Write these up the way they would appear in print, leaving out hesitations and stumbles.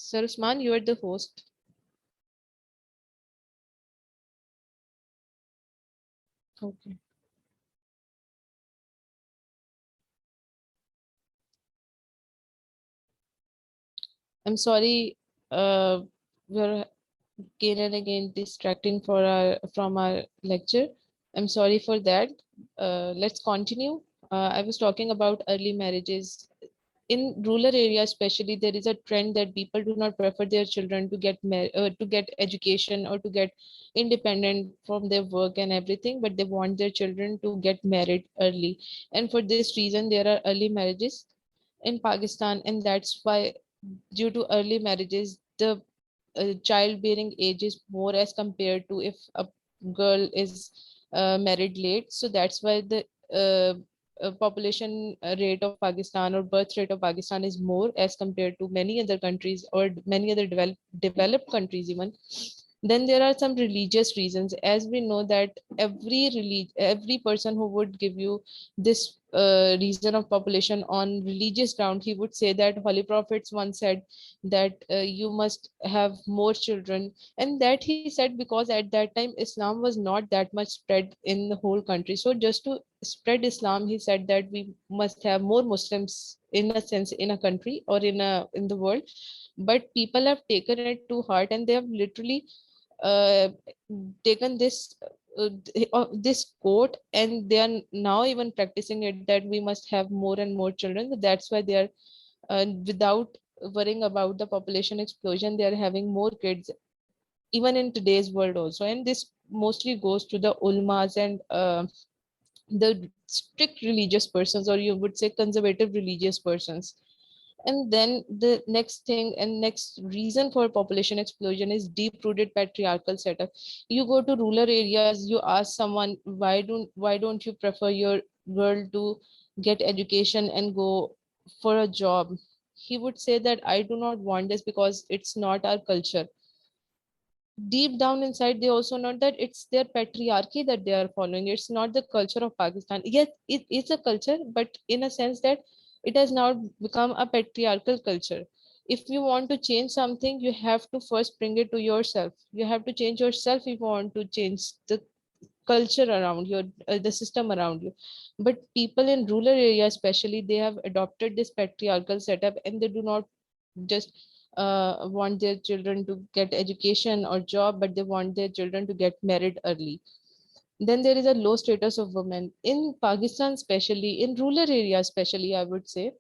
Sir Usman, you are the host. Okay. I'm sorry, we're again and again distracting from our lecture. I'm sorry for that. Let's continue. I was talking about early marriages. In rural areas, especially, there is a trend that people do not prefer their children to to get education or to get independent from their work and everything, but they want their children to get married early. And for this reason, there are early marriages in Pakistan, and that's why due to early marriages, the childbearing age is more as compared to if a girl is married late. So that's why the population rate of Pakistan or birth rate of Pakistan is more as compared to many other countries or many other developed countries even. Then there are some religious reasons, as we know that every person who would give you this reason of population on religious ground, he would say that Holy Prophets once said that you must have more children, and that he said because at that time Islam was not that much spread in the whole country. So just to spread Islam, he said that we must have more Muslims in a sense in a country or in the world. But people have taken it to heart, and they have literally uh, taken this quote, and they are now even practicing it, that we must have more and more children. That's why they are without worrying about the population explosion, they are having more kids even in today's world also. And this mostly goes to the ulmas and the strict religious persons, or you would say conservative religious persons. And then the next thing and next reason for population explosion is deep rooted patriarchal setup. You go to rural areas, you ask someone, why don't you prefer your girl to get education and go for a job? He would say that I do not want this because it's not our culture. Deep down inside, they also know that it's their patriarchy that they are following. It's not the culture of Pakistan. Yes, it is a culture, but in a sense that it has now become a patriarchal culture. If you want to change something, you have to first bring it to yourself. You have to change yourself if you want to change the culture around you, the system around you. But people in rural areas especially, they have adopted this patriarchal setup, and they do not just want their children to get education or job, but they want their children to get married early. Then there is a low status of women in Pakistan, especially in rural areas, especially I would say.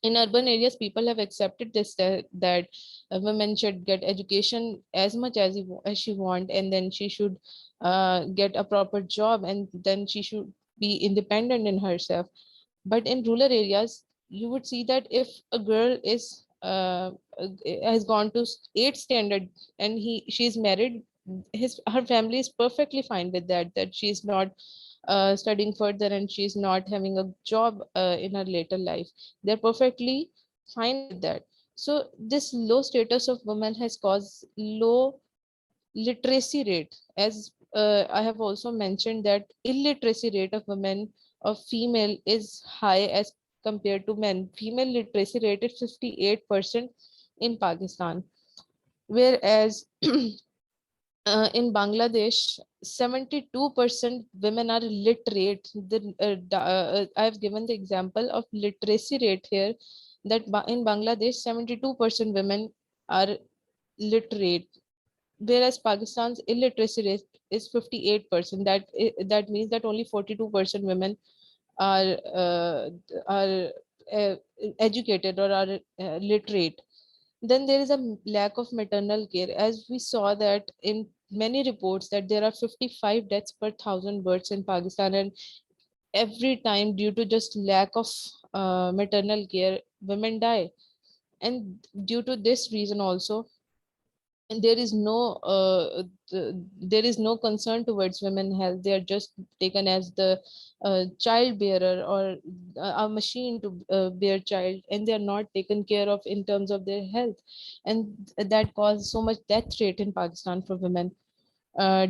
In urban areas, people have accepted this, that a woman should get education as much as she want, and then she should get a proper job, and then she should be independent in herself. But in rural areas, you would see that if a girl is has gone to eighth standard and she's married, her family is perfectly fine with that, that she's not studying further and she's not having a job in her later life. They're perfectly fine with that. So this low status of women has caused low literacy rate. As I have also mentioned that illiteracy rate of women, of female, is high as compared to men. Female literacy rate is 58% in Pakistan, whereas in Bangladesh, 72% women are literate. I've given the example of literacy rate here, that in Bangladesh, 72% women are literate, whereas Pakistan's illiteracy rate is 58%. That means that only 42% women are are uh, educated or are literate. Then there is a lack of maternal care, as we saw that in many reports that there are 55 deaths per thousand births in Pakistan, and every time due to just lack of maternal care, women die. And due to this reason also, and there is no concern towards women health. They are just taken as the child bearer or a machine to bear child, and they are not taken care of in terms of their health. And that causes so much death rate in Pakistan for women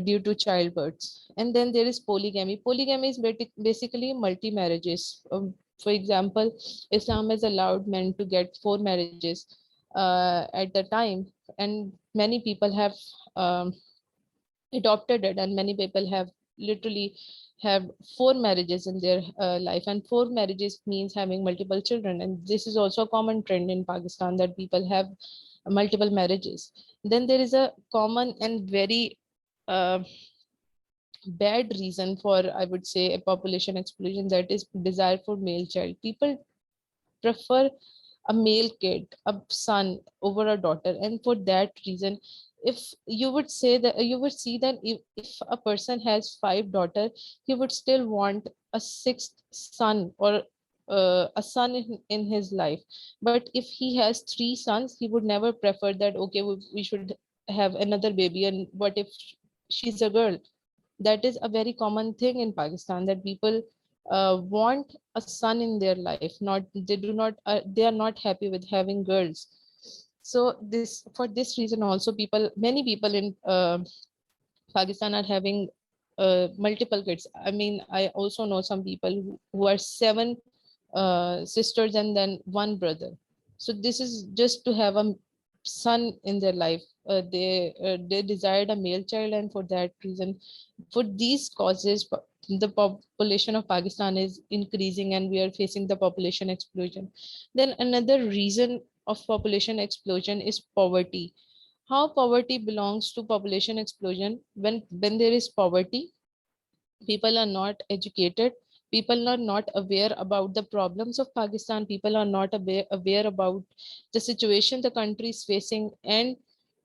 due to childbirths. And then there is polygamy. Polygamy is basically multi marriages. For example, Islam has allowed men to get four marriages. at the time, and many people have um, adopted it, and many people have literally have four marriages in their life, and four marriages means having multiple children, and this is also a common trend in Pakistan that people have multiple marriages. Then there is a common and very uh, bad reason for, I would say, a population explosion, that is desire for male child. People prefer a male kid, a son over a daughter. And for that reason, if you would say that, you would see that if a person has five daughters, he would still want a sixth son, or a son in his life. But if he has three sons, he would never prefer that, okay, we should have another baby, and what if she's a girl? That is a very common thing in Pakistan, that people want a son in their life. Not they do not they are not happy with having girls. So this for this reason also, many people in Pakistan are having multiple kids. I mean, I also know some people who are seven sisters and then one brother. So this is just to have a son in their life. They desired a male child, and for that reason, for these causes, the population of Pakistan is increasing, and we are facing the population explosion. Then another reason of population explosion is poverty. How poverty belongs to population explosion? When there is poverty, people are not educated, people are not aware about the problems of Pakistan, people are not aware about the situation the country is facing, and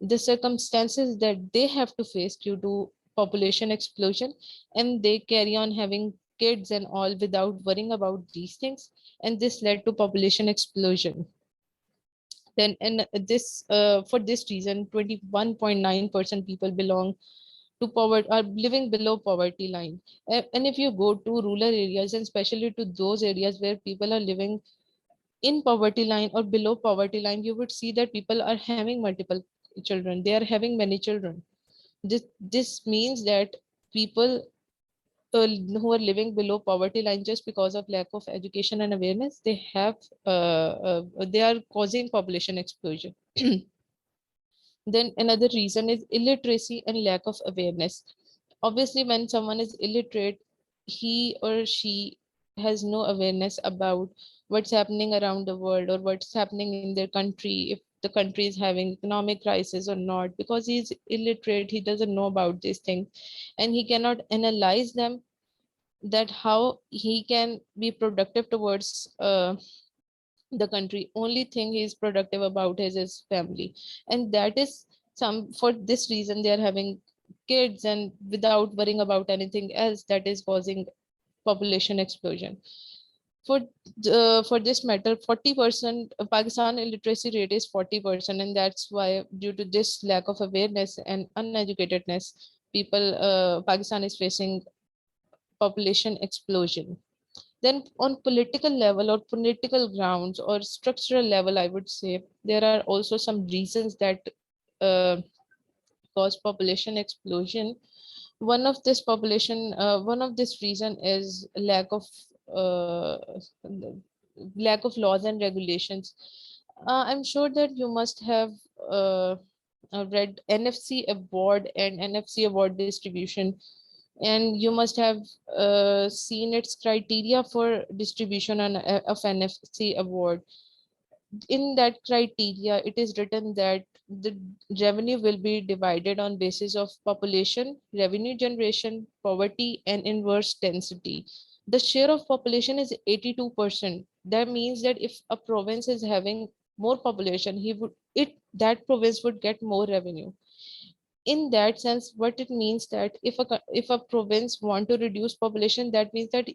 the circumstances that they have to face due to population explosion, and they carry on having kids and all without worrying about these things, and this led to population explosion. Then, and this for this reason, 21.9% people belong to poverty, are living below poverty line. And if you go to rural areas, and especially to those areas where people are living in poverty line or below poverty line, you would see that people are having multiple children, they are having many children. This means that people who are living below poverty line, just because of lack of education and awareness, they are causing population explosion. Then another reason is illiteracy and lack of awareness. Obviously, when someone is illiterate, he or she has no awareness about what's happening around the world, or what's happening in their country, if the country is having economic crisis or not, because he's illiterate, he doesn't know about these things, and he cannot analyze them, that how he can be productive towards the country. Only thing he is productive about is his family, and that is some, for this reason they are having kids and without worrying about anything else, that is causing population explosion. For for this matter, 40% Pakistan illiteracy rate is 40%, and that's why, due to this lack of awareness and uneducatedness, people Pakistan is facing population explosion. Then on political level, or political grounds, or structural level, I would say there are also some reasons that uh, cause population explosion. One of this reason is uh, lack of laws and regulations. I'm sure that you must have uh, read NFC award and NFC award distribution, and you must have seen its criteria for distribution of NFC award. In that criteria, it is written that the revenue will be divided on basis of population, revenue generation, poverty, and inverse density. The share of population is 82%. That means that if a province is having more population, he would it that province would get more revenue. In that sense, what it means that if a province want to reduce population, that means that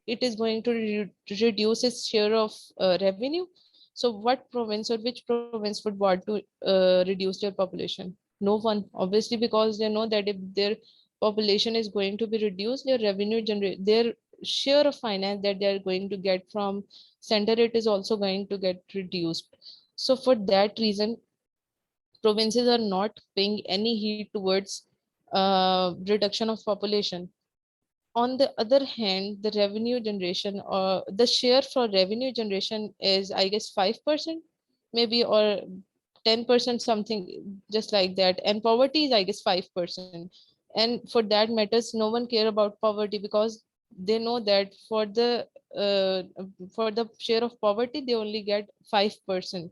it is going to reduce its share of revenue. So what province or which province would want to reduce their population? No one, obviously, because they know that if their population is going to be reduced, their revenue generate their share of finance that they are going to get from center, it is also going to get reduced. So for that reason, provinces are not paying any heed towards reduction of population. On the other hand, the revenue generation, or the share for revenue generation is, I guess, 5%, maybe, or 10% something just like that, and poverty is I guess 5%. And for that matters no one care about poverty, because they know that uh, for the share of poverty they only get 5%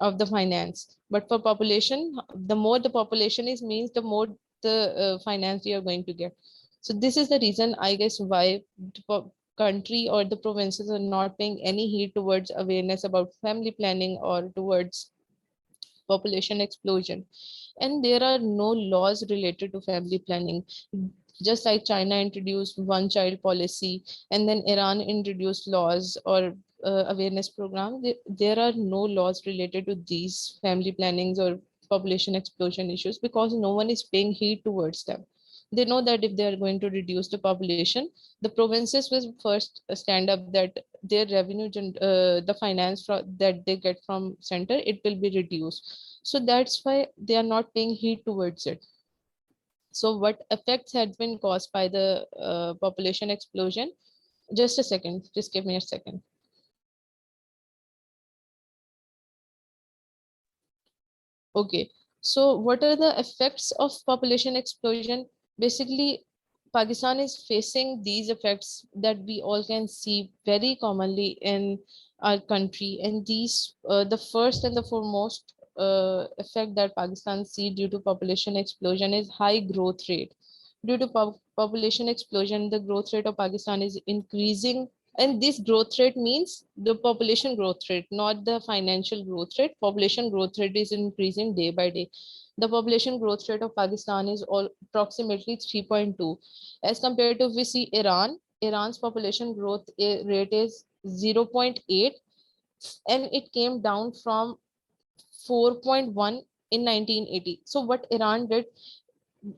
of the finance. But for population, the more the population is means the more the finance we are going to get. So this is the reason I guess why the country or the provinces are not paying any heed towards awareness about family planning or towards population explosion. And there are no laws related to family planning. Just like China introduced one child policy, and then Iran introduced laws or awareness program, there are no laws related to these family plannings or population explosion issues, because no one is paying heed towards them. They know that if they are going to reduce the population, the provinces will first stand up that their revenue, the finance that they get from center, it will be reduced. So that's why they are not paying heed towards it. So what effects had been caused by the population explosion? Just a second, just give me a second. Okay, so what are the effects of population explosion? Basically, Pakistan is facing these effects that we all can see very commonly in our country. And these, the first and the foremost effect that Pakistan see due to population explosion is high growth rate. Due to population explosion, the growth rate of Pakistan is increasing, and this growth rate means the population growth rate, not the financial growth rate. Population growth rate is increasing day by day. The population growth rate of Pakistan is all approximately 3.2. As compared to, we see Iran, Iran's population growth rate is 0.8, and it came down from 4.1 in 1980. So what Iran did,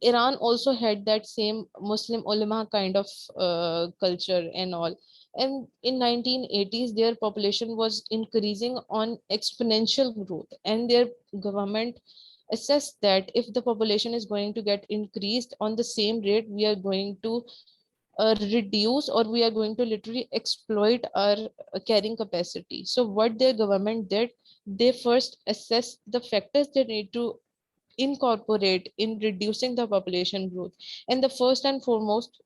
Iran also had that same Muslim ulama kind of culture and all. And in 1980s, their population was increasing on exponential growth, and their government assessed that if the population is going to get increased on the same rate, we are going to reduce, or we are going to literally exploit our carrying capacity. So what their government did, they first assessed the factors they need to incorporate in reducing the population growth. And the first and foremost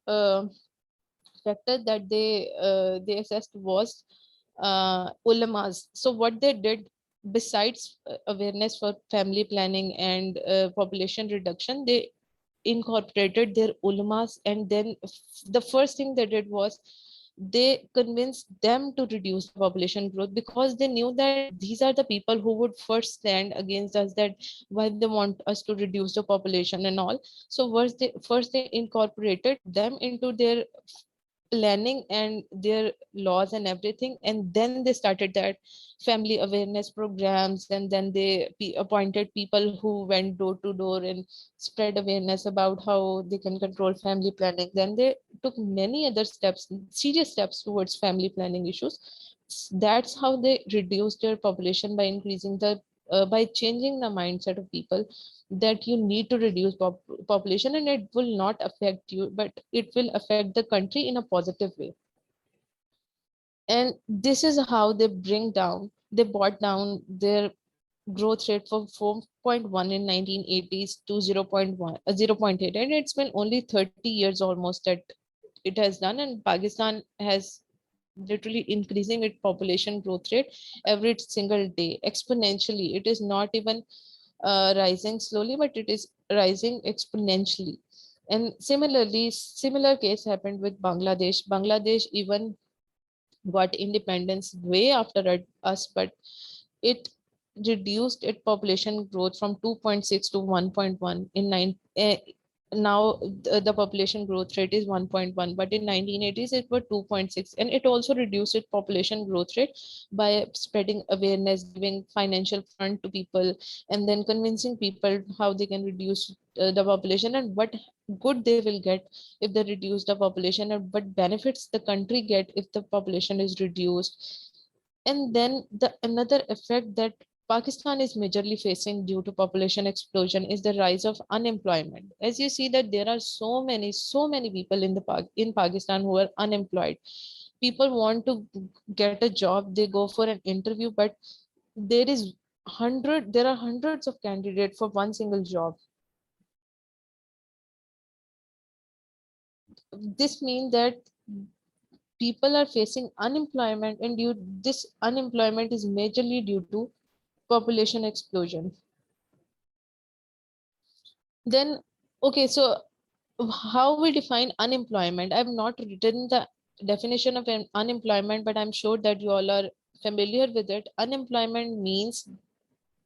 factor that they assessed was ulamas. So what they did, besides awareness for family planning and population reduction, they incorporated their ulamas. And then the first thing they did was they convinced them to reduce the population growth, because they knew that these are the people who would first stand against us, that why they want us to reduce the population and all. So first they incorporated them into their planning and their laws and everything, and then they started that family awareness programs, and then they appointed people who went door to door and spread awareness about how they can control family planning. Then they took many other steps, serious steps towards family planning issues. That's how they reduced their population, by increasing the by changing the mindset of people that you need to reduce population, and it will not affect you, but it will affect the country in a positive way. And this is how they brought down their growth rate from 4.1 in 1980s to 0.8, and it's been only 30 years almost that it has done. And Pakistan has literally increasing its population growth rate every single day exponentially. It is not even rising slowly, but it is rising exponentially. And similarly, similar case happened with Bangladesh. Bangladesh even got independence way after us, but it reduced its population growth from 2.6 to 1.1 in now the population growth rate is 1.1, but in 1980s it was 2.6. And it also reduced its population growth rate by spreading awareness, giving financial fund to people, and then convincing people how they can reduce the population, and what good they will get if they reduce the population, and what benefits the country get if the population is reduced. And then the another effect that Pakistan is majorly facing due to population explosion is the rise of unemployment. As you see that there are so many people in Pakistan who are unemployed. People want to get a job, they go for an interview, but there is there are hundreds of candidates for one single job. This means that people are facing unemployment, and this unemployment is majorly due to population explosion. Then, okay, so how we define unemployment? I've not written the definition of unemployment, but I'm sure that you all are familiar with it. Unemployment means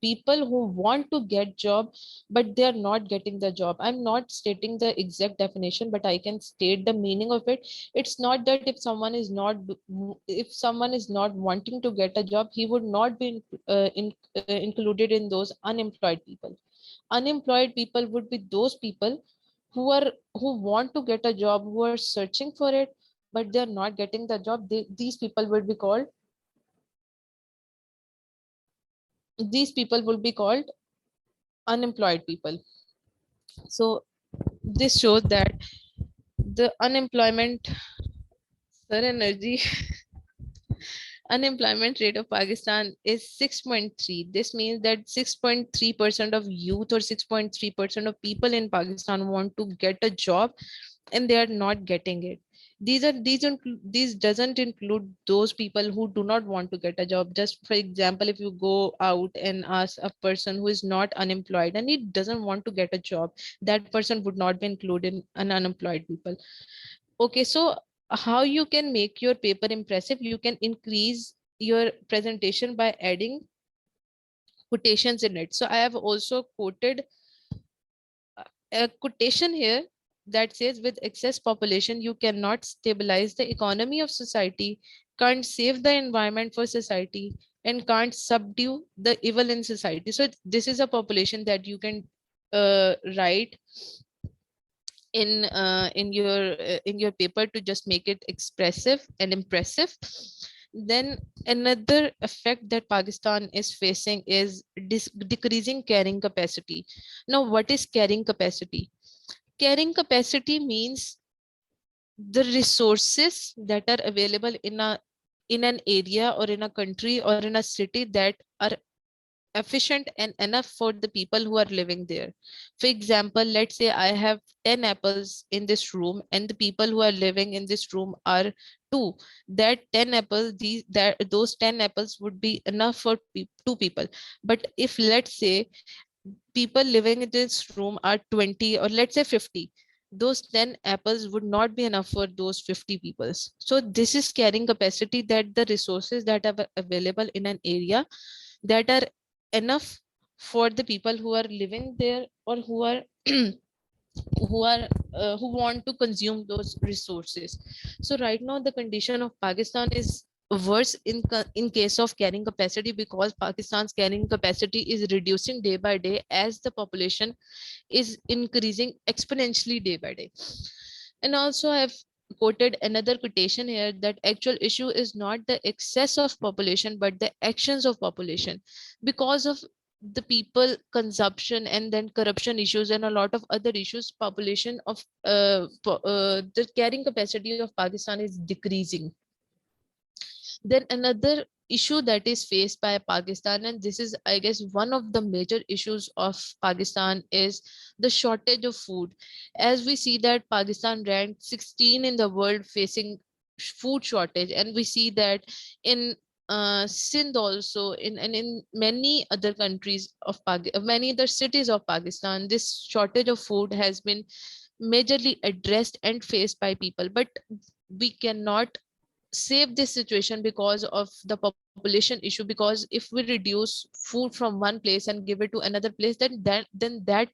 people who want to get job, but they are not getting the job. I'm not stating the exact definition, but I can state the meaning of it. It's not that if someone is not wanting to get a job, he would not be included in those unemployed people. Unemployed people would be those people who want to get a job, who are searching for it, but they're not getting the job. These people would be called unemployed people. So this shows that the energy unemployment rate of Pakistan is 6.3. This means that 6.3% of youth or 6.3% of people in Pakistan want to get a job, and they are not getting it. These doesn't include those people who do not want to get a job. Just for example, if you go out and ask a person who is not unemployed and he doesn't want to get a job, that person would not be included in an unemployed people. Okay, so how you can make your paper impressive? You can increase your presentation by adding quotations in it. So I have also quoted a quotation here that says, with excess population, you cannot stabilize the economy of society, can't save the environment for society, and can't subdue the evil in society. So this is a population that you can write in your paper to just make it expressive and impressive. Then another effect that Pakistan is facing is decreasing carrying capacity. Now, what is carrying capacity? Carrying capacity means the resources that are available in an area or in a country or in a city that are efficient and enough for the people who are living there. For example, let's say I have 10 apples in this room and the people who are living in this room are two. That 10 apples, those 10 apples would be enough for two people. But if, let's say, people living in this room are 20 or let's say 50, those 10 apples would not be enough for those 50 people. So this is carrying capacity, that the resources that are available in an area that are enough for the people who are living there or who are who want to consume those resources. So right now the condition of Pakistan is worse in case of carrying capacity, because Pakistan's carrying capacity is reducing day by day as the population is increasing exponentially day by day. And also I've quoted another quotation here, that actual issue is not the excess of population but the actions of population. Because of the people consumption and then corruption issues and a lot of other issues, population of the carrying capacity of Pakistan is decreasing. Then another issue that is faced by Pakistan, and this is, I guess, one of the major issues of Pakistan, is the shortage of food. As we see that Pakistan ranked 16 in the world facing food shortage, and we see that in Sindh also, in many other countries of many other cities of Pakistan, this shortage of food has been majorly addressed and faced by people. But we cannot save this situation because of the population issue, because if we reduce food from one place and give it to another place, then that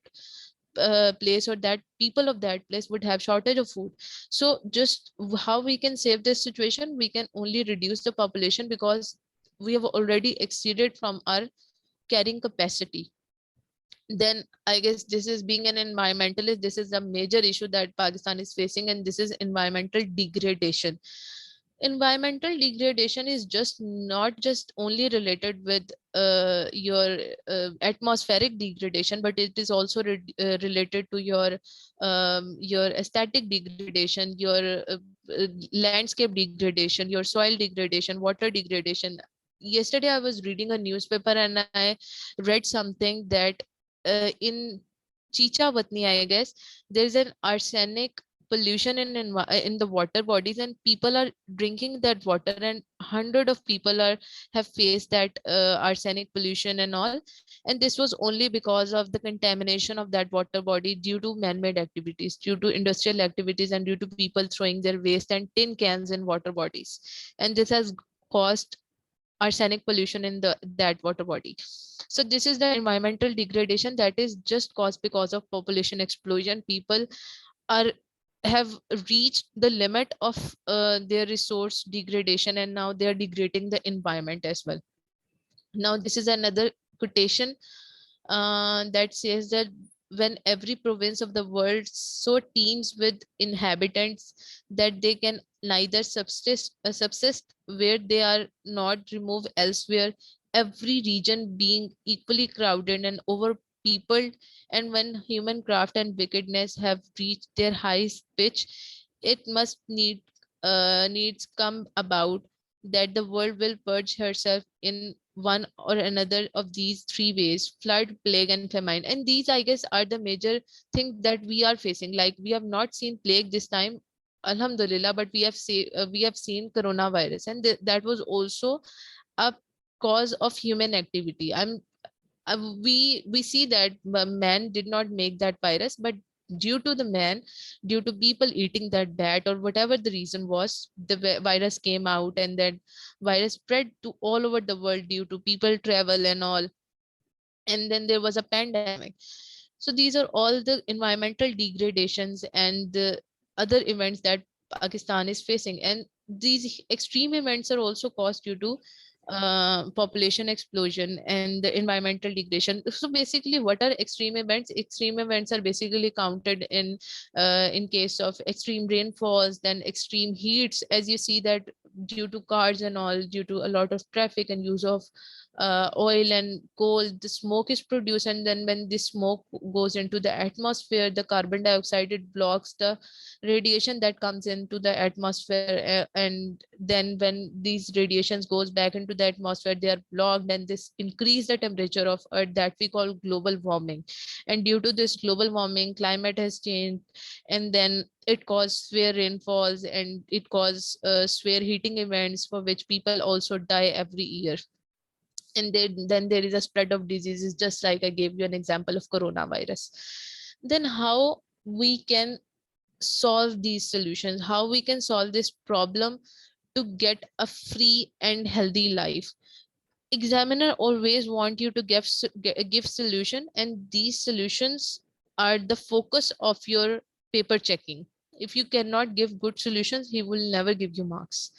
place or that people of that place would have shortage of food. So just how we can save this situation? We can only reduce the population, because we have already exceeded from our carrying capacity. Then I guess, this is being an environmentalist, this is a major issue that Pakistan is facing, and this is environmental degradation. Environmental degradation is just not just only related with your atmospheric degradation, but it is also related to your aesthetic degradation, your landscape degradation, your soil degradation, water degradation. yesterday I was reading a newspaper and I read something that in Chicha Watni, I guess, there's an arsenic pollution in the water bodies, and people are drinking that water, and hundred of people are have faced that arsenic pollution and all. And this was only because of the contamination of that water body due to man-made activities, due to industrial activities, and due to people throwing their waste and tin cans in water bodies. And this has caused arsenic pollution in that water body. So this is the environmental degradation that is just caused because of population explosion. People are have reached the limit of their resource degradation, and now they are degrading the environment as well. Now this is another quotation that says that when every province of the world so teems with inhabitants that they can neither subsist where they are not removed elsewhere, every region being equally crowded and over peopled, and when human craft and wickedness have reached their highest pitch, it must needs come about that the world will purge herself in one or another of these three ways: flood, plague, and famine. And these, I guess, are the major things that we are facing. Like, we have not seen plague this time, alhamdulillah, but we have seen coronavirus, and that was also a cause of human activity. We see that man did not make that virus, but due to the man, due to people eating that bat or whatever the reason was, the virus came out, and that virus spread to all over the world due to people travel and all. And then there was a pandemic. So these are all the environmental degradations and the other events that Pakistan is facing. And these extreme events are also caused due to population explosion and the environmental degradation. So basically, what are extreme events? Extreme events are basically counted in case of extreme rainfalls, then extreme heats, as you see that due to cars and all, due to a lot of traffic and use of oil and coal, the smoke is produced, and then when the smoke goes into the atmosphere, the carbon dioxide, it blocks the radiation that comes into the atmosphere, and then when these radiations goes back into the atmosphere, they are blocked, and this increase the temperature of earth, that we call global warming. And due to this global warming, climate has changed, and then it caused severe rainfalls, and it caused severe heating events for which people also die every year. And then there is a spread of diseases, just like I gave you an example of coronavirus. Then how we can solve these solutions, how we can solve this problem to get a free and healthy life? Examiner always want you to give solution, and these solutions are the focus of your paper checking. If you cannot give good solutions, he will never give you marks.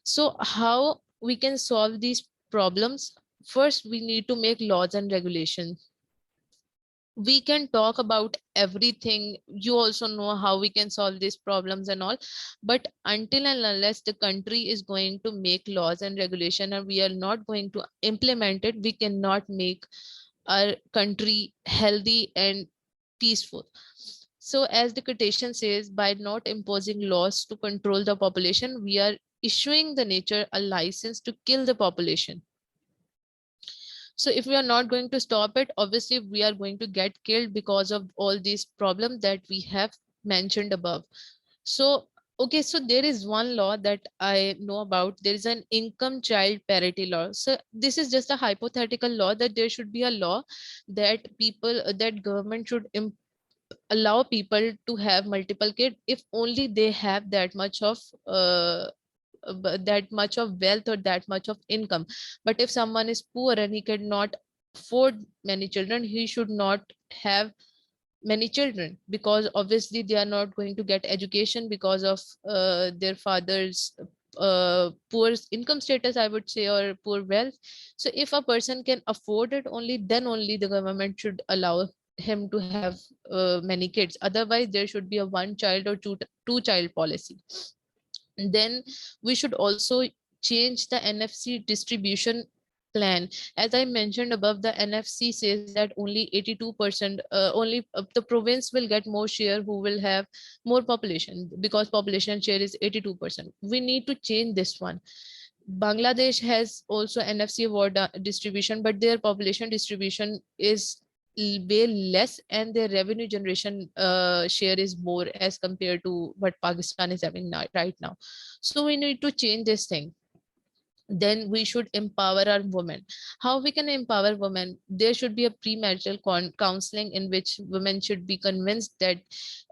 So how we can solve these problems? First, we need to make laws and regulations. We can talk about everything, you also know how we can solve these problems and all, but until and unless the country is going to make laws and regulation and we are not going to implement it, we cannot make our country healthy and peaceful. So as the quotation says, by not imposing laws to control the population, we are issuing the nature a license to kill the population. So if we are not going to stop it, obviously we are going to get killed because of all these problems that we have mentioned above. So, okay, so there is one law that I know about. There is an income child parity law. So this is just a hypothetical law that there should be a law that that government should allow people to have multiple kids if only they have that much of that much of wealth or that much of income. But if someone is poor and he cannot afford many children, he should not have many children, because obviously they are not going to get education because of their father's poor income status, I would say, or poor wealth. So if a person can afford it, only then only the government should allow him to have many kids. Otherwise there should be a one child or two child policy. Then we should also change the NFC distribution plan. As I mentioned above, the NFC says that only 82%, only the province will get more share who will have more population, because population share is 82%. We need to change this one. Bangladesh has also NFC award distribution, but their population distribution is way less, and their revenue generation share is more as compared to what Pakistan is having now, right now. So we need to change this thing. Then we should empower our women. How we can empower women? There should be a premarital counseling in which women should be convinced that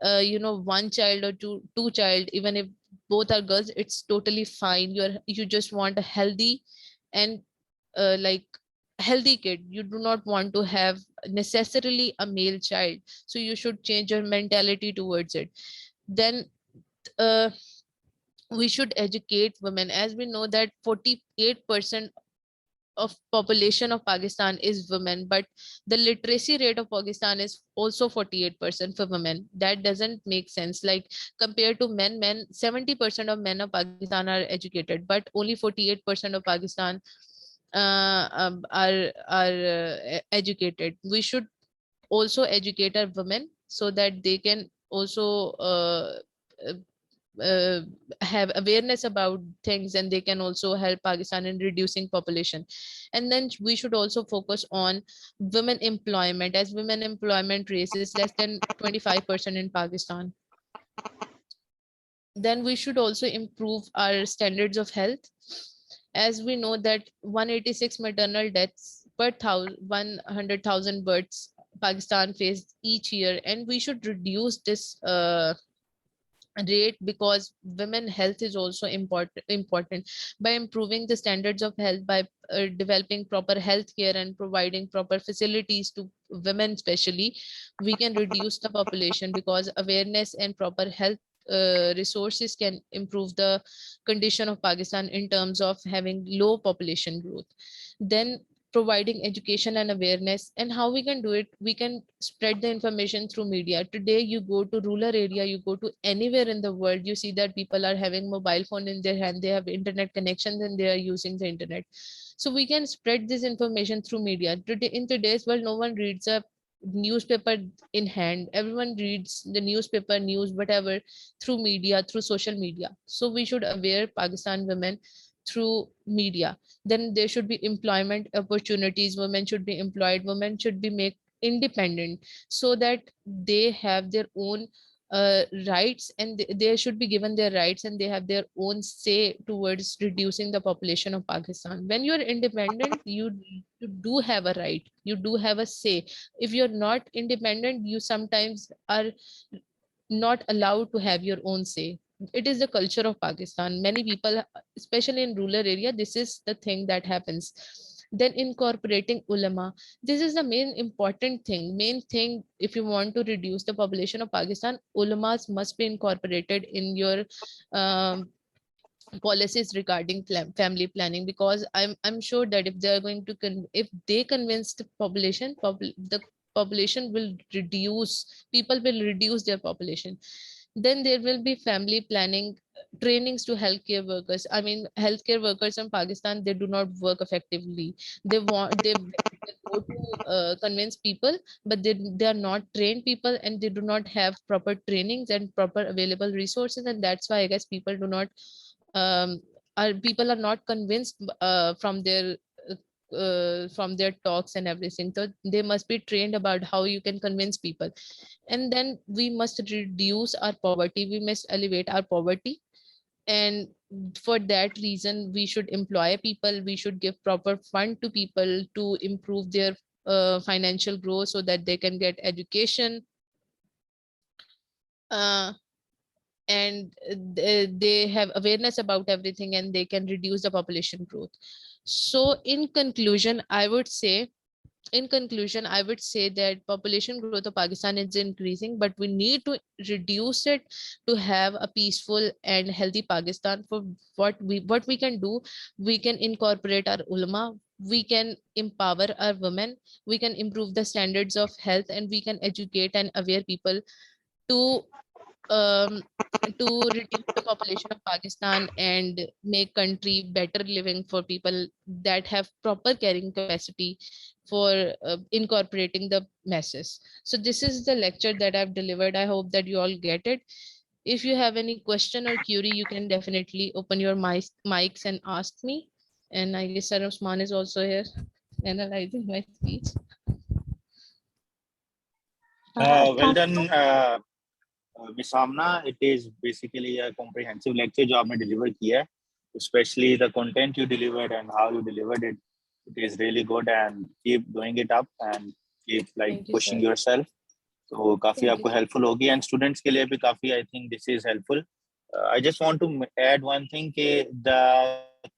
one child or two child, even if both are girls, it's totally fine. You just want a healthy and like healthy kid. You do not want to have necessarily a male child, so you should change your mentality towards it. Then uh, we should educate women, as we know that 48% of population of Pakistan is women, but the literacy rate of Pakistan is also 48% for women. That doesn't make sense. Like compared to men 70% of men of Pakistan are educated, but only 48% of Pakistan are educated. We should also educate our women so that they can also uh, uh, have awareness about things, and they can also help Pakistan in reducing population. And then we should also focus on women employment, as women employment rate is less than 25% in Pakistan. Then we should also improve our standards of health, as we know that 186 maternal deaths per 100,000 births Pakistan faced each year, and we should reduce this rate, because women health is also important. By improving the standards of health, by developing proper health care and providing proper facilities to women especially, we can reduce the population, because awareness and proper health resources can improve the condition of Pakistan in terms of having low population growth. Then providing education and awareness, and how we can do it, we can spread the information through media. Today you go to rural area, you go to anywhere in the world, you see that people are having mobile phone in their hand, they have internet connections, and they are using the internet. So we can spread this information through media. Today, in today's world, no one reads a newspaper in hand. Everyone reads the newspaper, news, whatever, through media, through social media. So we should aware Pakistan women through media. Then there should be employment opportunities. Women should be employed. Women should be made independent, so that they have their own rights, and they should be given their rights, and they have their own say towards reducing the population of Pakistan. When you're independent, you do have a right, you do have a say. If you're not independent, you sometimes are not allowed to have your own say. It is the culture of Pakistan. Many people, especially in rural area, this is the thing that happens. Then incorporating ulama. This is the main important thing. Main thing, if you want to reduce the population of Pakistan, ulamas must be incorporated in your um, policies regarding family planning, because I'm sure that if they are going to if they convince the population, the population will reduce, people will reduce their population. Then there will be family planning trainings to healthcare workers. I mean, healthcare workers in Pakistan, they do not work effectively. They go to convince people, but they are not trained people, and they do not have proper trainings and proper available resources, and that's why I guess people do not people are not convinced from their talks and everything. So they must be trained about how you can convince people. And then we must reduce our poverty, we must elevate our poverty. And for that reason, we should employ people, we should give proper fund to people to improve their financial growth, so that they can get education. uh, and they have awareness about everything, and they can reduce the population growth. So in conclusion, I would say that population growth of Pakistan is increasing, but we need to reduce it to have a peaceful and healthy Pakistan. For what we can do, we can incorporate our ulama, we can empower our women, we can improve the standards of health, and we can educate and aware people to um, to reduce the population of Pakistan and make country better living for people that have proper carrying capacity for incorporating the masses. So this is the lecture that I've delivered. I hope that you all get it. If you have any question or query, you can definitely open your mics and ask me. And I guess Sir Usman is also here analyzing my speech. Well done, Miss Amna. It is basically a comprehensive lecture जो आपने deliver किया है, especially the content you delivered and how you delivered it. It is really good, and keep doing it up and keep like Thank you, pushing sir. yourself. तो काफी Thank आपको you. helpful होगी, and students के लिए भी काफी I think this is helpful. I just want to add one thing कि the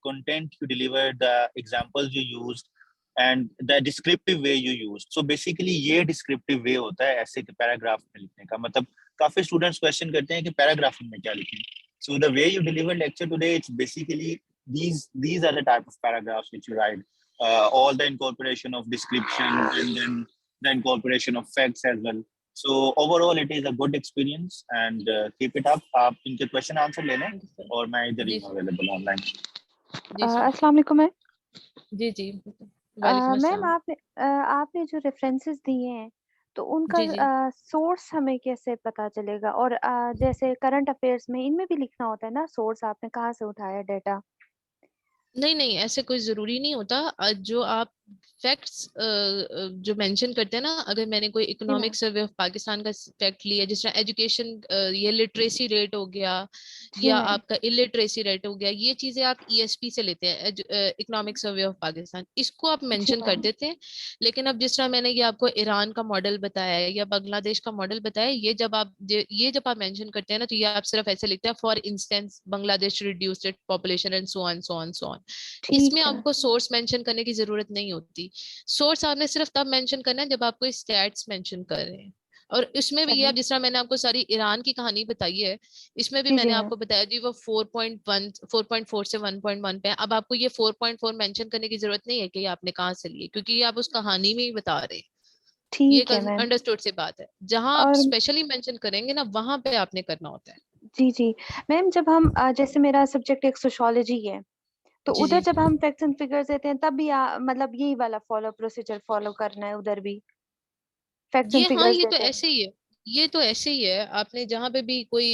content you delivered, the examples you used, and the descriptive way you used. So basically ये descriptive way होता है ऐसे के paragraph में लिखने का. मतलब काफी students question करते हैं कि paragraph में क्या लिखें. So the way you deliver lecture today, it's basically these are the type of paragraphs which you write. All the incorporation of description and then the incorporation of facts as well. So overall, it is a good experience, and keep it up. आप इनके question answer ले लें, और मैं इधर ही available online. अस्सलाम वालेकुम ma'am. जी जी, वालेकुम मैम अस्सलाम। आपने जो रेफरेंसेस दिए हैं तो उनका जी जी। सोर्स हमें कैसे पता चलेगा? और जैसे करंट अफेयर्स में इनमें भी लिखना होता है ना, सोर्स आपने कहाँ से उठाया डेटा? नहीं नहीं, ऐसे कोई जरूरी नहीं होता। जो आप फैक्ट्स जो मेंशन करते हैं ना, अगर मैंने कोई जी ma'am. Economic survey of Pakistan का फैक्ट लिया, जिस तरह एजुकेशन, ये लिटरेसी रेट हो गया जी या मैम। आपका इलिटरेसी रेट हो गया, ये चीजें आप ईएसपी से लेते हैं, इकोनॉमिक सर्वे ऑफ पाकिस्तान, इसको आप जी मेंशन कर मैम। देते हैं। लेकिन अब जिस तरह मैंने ये आपको ईरान का मॉडल बताया है या बांग्लादेश का मॉडल बताया है, ये जब आप मेंशन करते हैं ना, तो ये आप सिर्फ ऐसे लिखते हैं, for instance Bangladesh reduced its population and so on so on so on. इसमें ठीक है। आपको सोर्स मेंशन करने की जरूरत नहीं होती। सोर्स आपने सिर्फ तब मेंशन करना है जब आप कोई स्टैट्स मेंशन कर रहे हैं। और इसमें भी ये, अब चलिए। जिस तरह मैंने आपको सारी ईरान की कहानी बताई है, इसमें भी जी मैंने मैम। आपको बताया जी वो 4.1 4.4 से 1.1 पे है। अब आपको ये 4.4 मेंशन करने की जरूरत नहीं है कि ये आपने कहाँ से लिए, क्योंकि ये आप उस कहानी में ही बता रहे हैं। ये ठीक है मैम। अंडरस्टूड सी बात है। जहां आप और स्पेशली मेंशन करेंगे ना, वहां पे आपने करना होता है। जी जी मैम, जब हम जैसे मेरा सब्जेक्ट एक सोशियोलॉजी है, तो जी उधर जी, जब हम फैक्ट्स एंड फिगर्स देते हैं तब भी मतलब यही वाला प्रोसीजर फॉलो करना है उधर भी, फैक्ट्स एंड ये हाँ, फिगर्स ये तो देते हैं? ऐसे ही है। ये तो ऐसे ही है। आपने जहां पे भी कोई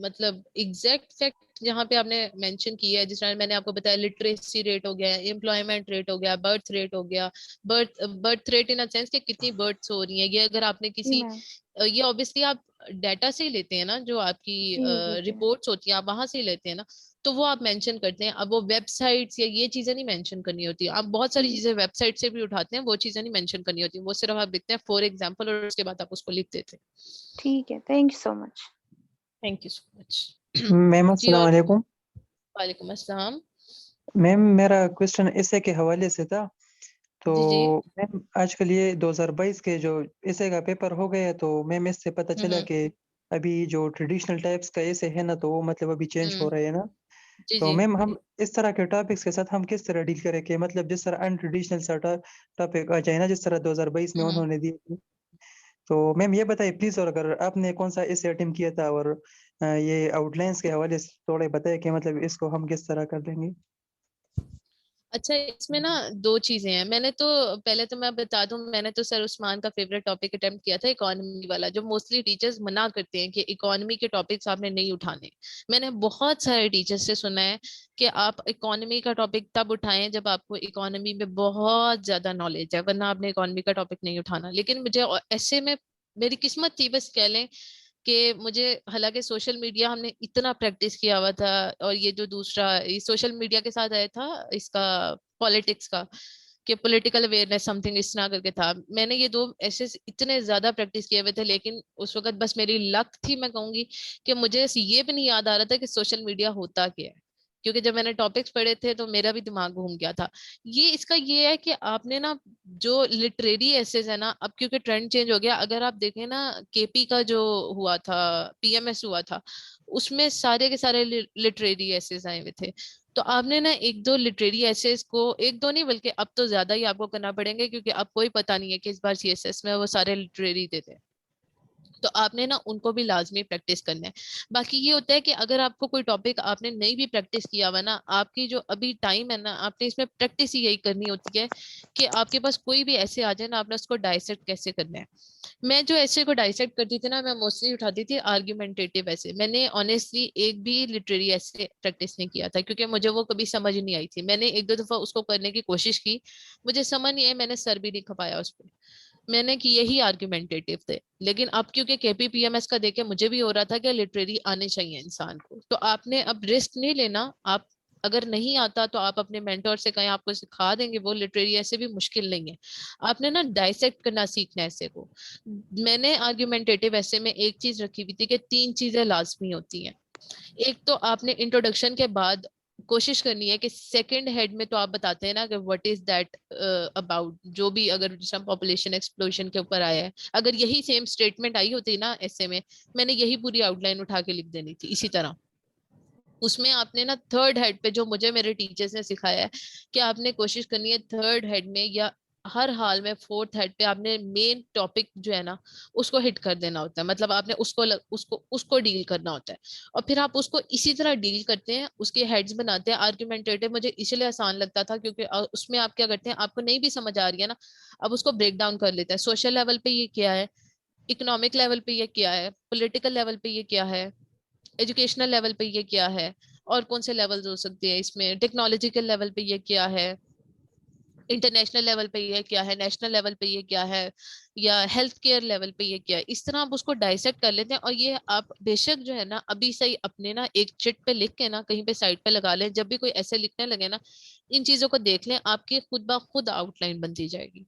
मतलब एग्जैक्ट फैक्ट जहां पे आपने मेंशन किया है, जिस तरह मैंने आपको बताया, लिटरेसी रेट हो गया, एम्प्लॉयमेंट रेट हो गया, बर्थ रेट हो गया, बर्थ रेट इन सेंस कि कितनी बर्थ्स हो रही हैं, ये अगर आपने जी किसी मैम। ये ऑब्वियसली आप डाटा से ही लेते हैं ना, जो आपकी जी जी जी। रिपोर्ट्स होती हैं, आप वहां से ही लेते हैं ना, तो वो आप मेंशन करते हैं। अब वो वेबसाइट्स या ये चीजें नहीं मेंशन करनी होती। आप बहुत सारी जी चीजें वेबसाइट से भी उठाते हैं, वो चीजें नहीं मेंशन करनी होती, वो सिर्फ आप लिखते हैं फॉर एग्जांपल, और उसके बाद आप उसको लिख देते हैं। ठीक है, thank you so much. Thank you so much. Ma'am जी, अस्सलाम और वालेकुम। वालेकुम अस्सलाम। मैम मेरा क्वेश्चन ऐसे के हवाले से था। तो जी जी। मैम आजकल ये 2022 के जो ऐसे का पेपर हो गया, तो मैम इससे पता चला हम्म कि अभी जो ट्रेडिशनल टाइप्स का ऐसे है ना, तो वो मतलब अभी चेंज हो हम्म। रहे हैं ना। जी तो जी। मैम हम इस तरह के टॉपिक्स के साथ हम किस तरह डील करें कि मतलब जिस तरह अनट्रेडिशनल सा टॉपिक आ जाए ना, जिस तरह 2022 में हम्म। उन्होंने दिए थे। तो मैम ये बताइए प्लीज, और अगर आपने कौन सा ऐसे अटेम्प्ट किया था, और ये आउटलाइंस के हवाले से थोड़ा बताइए कि मतलब इसको हम किस तरह कर देंगे। अच्छा, इसमें ना दो चीजें हैं। मैंने तो पहले तो मैं बता दूं, मैंने तो सर उस्मान का फेवरेट टॉपिक अटेम्प्ट किया था, इकोनॉमी वाला, जो मोस्टली टीचर्स मना करते हैं कि इकोनॉमी के टॉपिक्स आपने नहीं उठाने। मैंने बहुत सारे टीचर्स से सुना है कि आप इकोनॉमी का टॉपिक तब उठाएं जब आपको इकोनॉमी में बहुत ज्यादा नॉलेज है, वरना आपने इकोनॉमी का टॉपिक नहीं उठाना। लेकिन मुझे ऐसे में मेरी किस्मत थी, बस कह लें कि मुझे, हालांकि सोशल मीडिया हमने इतना प्रैक्टिस किया हुआ था, और ये जो दूसरा सोशल मीडिया के साथ आया था इसका, पॉलिटिक्स का, कि पॉलिटिकल अवेयरनेस समथिंग इस तरह करके था। मैंने ये दो ऐसे इतने ज्यादा प्रैक्टिस किए हुए थे, लेकिन उस वक्त बस मेरी लक थी, मैं कहूंगी, कि मुझे ये भी नहीं याद आ रहा था कि सोशल मीडिया होता क्या है। क्योंकि जब मैंने टॉपिक्स पढ़े थे तो मेरा भी दिमाग घूम गया था। ये इसका ये है कि आपने ना, जो लिटरेरी एसेज है ना, अब क्योंकि ट्रेंड चेंज हो गया, अगर आप देखें ना, केपी का जो हुआ था, पीएमएस हुआ था, उसमें सारे के सारे लिटरेरी एसेज आए हुए थे। तो आपने ना एक दो लिटरेरी एसेज को, एक दो नहीं बल्कि अब तो ज्यादा ही आपको करना पड़ेंगे, क्योंकि अब कोई पता नहीं है कि इस बार सीएसएस में वो सारे लिटरेरी देते हैं। तो आपने ना उनको भी लाजमी प्रैक्टिस करना है। बाकी ये होता है कि अगर आपको कोई टॉपिक आपने नहीं भी प्रैक्टिस किया हुआ ना, आपकी जो अभी टाइम है ना, आपने इसमें प्रैक्टिस ही यही करनी होती है कि आपके पास कोई भी ऐसे आ जाए ना, आपने उसको डाइसेक्ट कैसे करना है। मैं जो ऐसे को डाइसेक्ट करती थी ना, मैं मोस्टली उठाती थी आर्ग्यूमेंटेटिव ऐसे। मैंने ऑनेस्टली एक भी लिटरेरी ऐसे प्रैक्टिस नहीं किया था, क्योंकि मुझे वो कभी समझ नहीं आई थी। मैंने एक दो दफा उसको करने की कोशिश की, मुझे समझ नहीं आई, मैंने सर भी नहीं खपाया उस पर। मैंने किए ही आर्ग्यूमेंटेटिव थे। लेकिन अब क्योंकि केपीपीएमएस का देखे मुझे भी हो रहा था कि लिटरेरी आने चाहिए इंसान को, तो आपने अब रिस्क नहीं लेना। आप अगर नहीं आता तो आप अपने मेंटोर से कहें, आपको सिखा देंगे वो। लिटरेरी ऐसे भी मुश्किल नहीं है, आपने ना डाइसेक्ट करना सीखना है ऐसे को। मैंने आर्ग्यूमेंटेटिव ऐसे में एक चीज रखी हुई थी कि 3 चीजें लाजमी होती हैं। एक तो आपने इंट्रोडक्शन के बाद कोशिश करनी है कि सेकंड हेड में तो आप बताते हैं ना कि व्हाट इज दैट अबाउट, जो भी अगर जैसे पॉपुलेशन एक्सप्लोजन के ऊपर आया है, अगर यही सेम स्टेटमेंट आई होती ना ऐसे में, मैंने यही पूरी आउटलाइन उठा के लिख देनी थी इसी तरह। उसमें आपने ना थर्ड हेड पे, जो मुझे मेरे टीचर्स ने सिखाया है कि आपने कोशिश करनी है थर्ड हेड में या हर हाल में फोर्थ हेड पे आपने मेन टॉपिक जो है ना उसको हिट कर देना होता है। मतलब आपने उसको डील करना होता है, और फिर आप उसको इसी तरह डील करते हैं, उसके हेड्स बनाते हैं। आर्ग्यूमेंटेटिव मुझे इसलिए आसान लगता था क्योंकि उसमें आप क्या करते हैं, आपको नहीं भी समझ आ रही है ना, अब उसको ब्रेक डाउन कर लेते हैं। सोशल लेवल पे ये क्या है, इकोनॉमिक लेवल पे ये क्या है, पॉलिटिकल लेवल पे ये क्या है, एजुकेशनल लेवल पे ये क्या है, और कौन से लेवल्स हो सकते हैं इसमें, टेक्नोलॉजिकल लेवल पे ये क्या है, इंटरनेशनल लेवल पे ये क्या है, नेशनल लेवल पे ये क्या है, या हेल्थ केयर लेवल पे ये क्या है। इस तरह आप उसको डाइसेक्ट कर लेते हैं। और ये आप बेशक जो है ना अभी से ही अपने ना एक चिट पे लिख के ना कहीं पे साइड पे लगा लें, जब भी कोई ऐसे लिखने लगे ना इन चीजों को देख लें, आपकी खुद ब खुद आउटलाइन बनती जाएगी।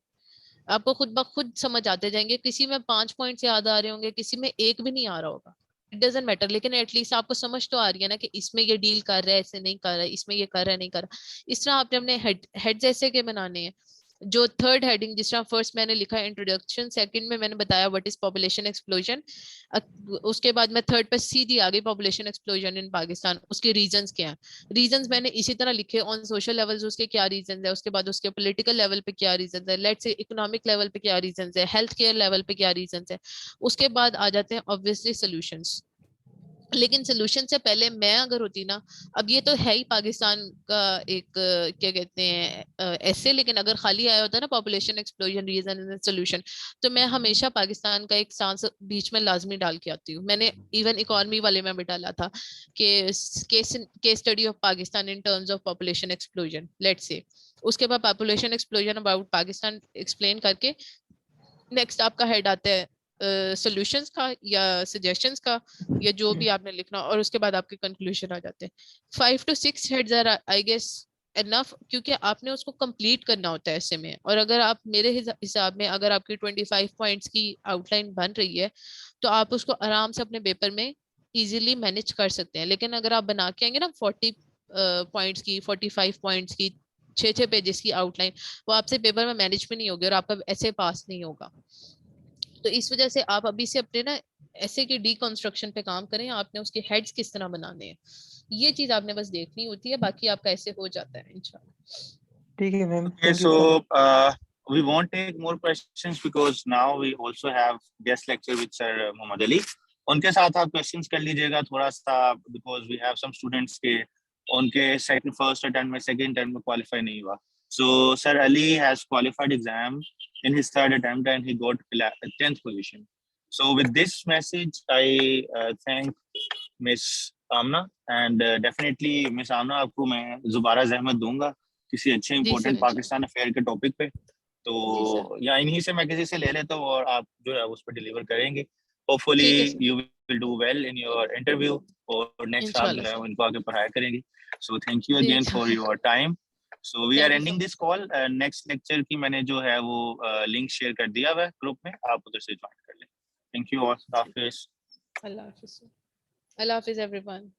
आपको खुद ब खुद समझ आते जाएंगे। किसी में 5 पॉइंट्स याद आ रहे होंगे, किसी में एक भी नहीं आ रहा होगा, इट डजेंट मैटर, लेकिन एटलीस्ट आपको समझ तो आ रही है ना कि इसमें ये डील कर रहा है, ऐसे नहीं कर रहा है, इसमें ये कर रहा है, नहीं कर रहा। इस तरह आपने अपने हेड्स ऐसे के बनाने हैं। जो थर्ड हेडिंग, जिस तरह फर्स्ट मैंने लिखा इंट्रोडक्शन, सेकंड में मैंने बताया व्हाट इज पॉपुलेशन एक्सप्लोजन, उसके बाद मैं थर्ड पे सीधी आ गई पॉपुलेशन एक्सप्लोजन इन पाकिस्तान, उसके रीजंस क्या हैं। रीजंस मैंने इसी तरह लिखे, ऑन सोशल लेवल उसके क्या रीजंस है, उसके बाद उसके पॉलिटिकल लेवल पे क्या रीजंस है, लेट्स से इकोनॉमिक लेवल पे क्या रीजंस है, हेल्थ केयर लेवल पे क्या रीजंस है। उसके बाद आ जाते हैं ऑब्वियसली सॉल्यूशंस। लेकिन सोल्यूशन से पहले मैं अगर होती ना, अब ये तो है ही पाकिस्तान का एक क्या कहते हैं ऐसे, लेकिन अगर खाली आया होता ना population explosion reason and solution, तो मैं हमेशा पाकिस्तान का एक सांस बीच में लाजमी डाल के आती हूँ। मैंने इवन इकोनॉमी वाले में भी डाला था कि case study of Pakistan in terms of population explosion, let's say. उसके बाद population explosion about Pakistan explain करके नेक्स्ट आपका हेड आता है सॉल्यूशंस का या सजेशंस का, या जो भी आपने लिखना, और उसके बाद आपके कंक्लूजन आ जाते हैं। 5 to 6 heads are I guess enough, क्योंकि आपने उसको कंप्लीट करना होता है ऐसे में। और अगर आप मेरे हिसाब में अगर आपकी 25 पॉइंट्स की आउटलाइन बन रही है तो आप उसको आराम से अपने पेपर में इजीली मैनेज कर सकते हैं। लेकिन अगर आप बना के आएंगे ना 40 पॉइंट्स की, 45 पॉइंट्स की, 6 पेजेस की आउटलाइन, वो आपसे पेपर में मैनेज भी नहीं होगी और आपका ऐसे पास नहीं होगा। तो इस वजह से आप अभी से अपने ना ऐसे की डीकंस्ट्रक्शन पे काम करें, आपने उसके हेड्स किस तरह बनाने हैं, ये चीज आपने बस देखनी होती है, बाकी आपका ऐसे हो जाता है इंशाल्लाह। ठीक है ma'am, Okay, thank you so much. so we won't take more questions because now we also have guest lecture with Sir Muhammad Ali. उनके साथ आप questions कर लीजिएगा थोड़ा सा, because we have some students के उनके second first attempt में second attempt में qualify नहीं हुआ. So Sir Ali has qualified exam in his third attempt and he got 10th position. So with this message, I thank Miss Amna and definitely Miss Amna आपको मैं दोबारा ज़हमत दूंगा किसी अच्छे जी सर, इंपॉर्टेंट इंशाल्लाह। पाकिस्तान अफेयर के टॉपिक पे, जी sir, तो या इन्हीं से मैं किसी से ले लेता हूँ और आप जो है उस पर डिलीवर करेंगे। होपफुली ठीक है sir, you will do well in your interview और नेक्स्ट आप जो इंशाल्लाह है सर। इनको आगे पढ़ाया करेंगे। सो थैंक यू जी अगेन फॉर इंशाल्लाह। Your time. So we are thank you so ending much. This call. Next lecture की मैंने जो है वो लिंक शेयर कर दिया हुआ है ग्रुप में, आप उधर से ज्वाइन कर लें। थैंक यू, और हाफिज। अल्लाह हाफिज। अल्लाह हाफिज एवरीवन।